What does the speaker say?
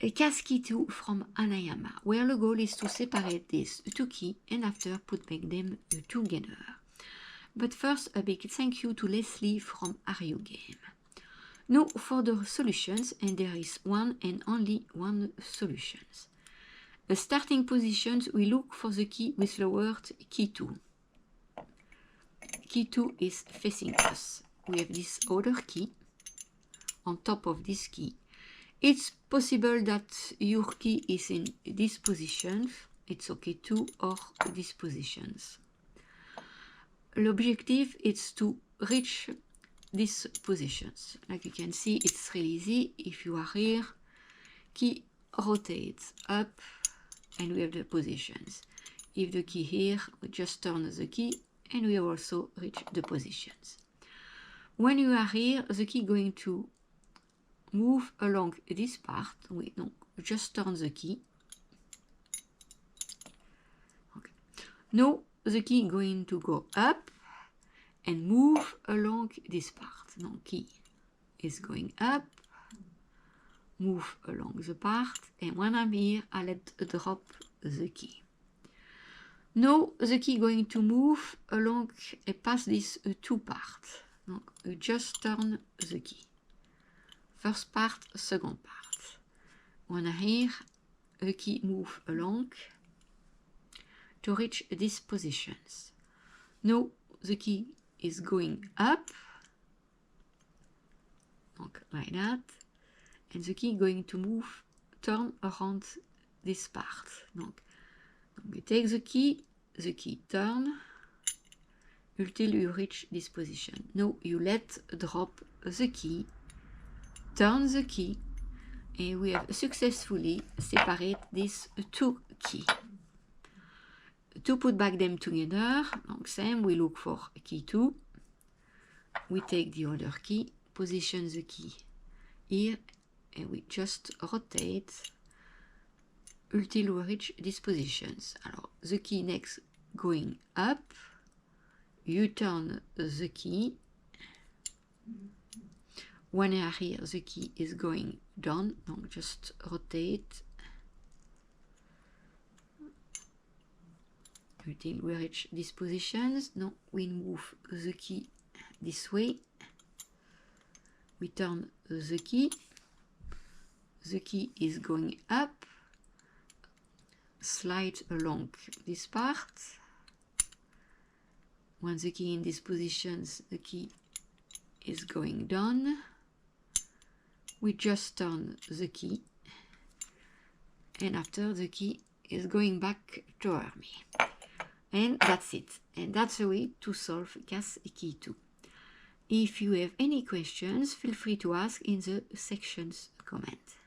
a Cast Key II from Hanayama, where the goal is to separate these two keys and after put back them together. But first, a big thank you to Leslie from Are Game. Now for the solutions, and there is one and only one solution. The starting positions, we look for the key with the word key 2. Key 2 is facing us. We have this other key on top of this key. It's possible that your key is in this position. It's okay too, or these positions. L'objective is to reach these positions. Like you can see, it's really easy. If you are here, key rotates up and we have the positions. If the key here, we just turn the key and we also reach the positions. When you are here, the key going to move along this part. We don't just turn the key. Okay. Now the key going to go up and move along this part. Now key is going up, move along the part, and when I'm here, I let drop the key. Now the key going to move along and pass these two parts. Now you just turn the key. First part, second part. When I'm here, the key move along to reach these positions. Now the key is going up, like that, and the key going to move, turn around this part. We take the key turn until you reach this position. Now you let drop the key, turn the key, and we have successfully separated these two keys. To put back them together, same, we look for key 2, we take the other key, position the key here, and we just rotate until we reach these positions. Alors, the key next going up, you turn the key. When you are here, the key is going down, just rotate until we reach these positions. Now we move the key this way, we turn the key is going up, slide along this part. When the key in these positions, the key is going down, we just turn the key, and after the key is going back toward me. And that's it. And that's the way to solve Cast Key II. If you have any questions, feel free to ask in the sections comment.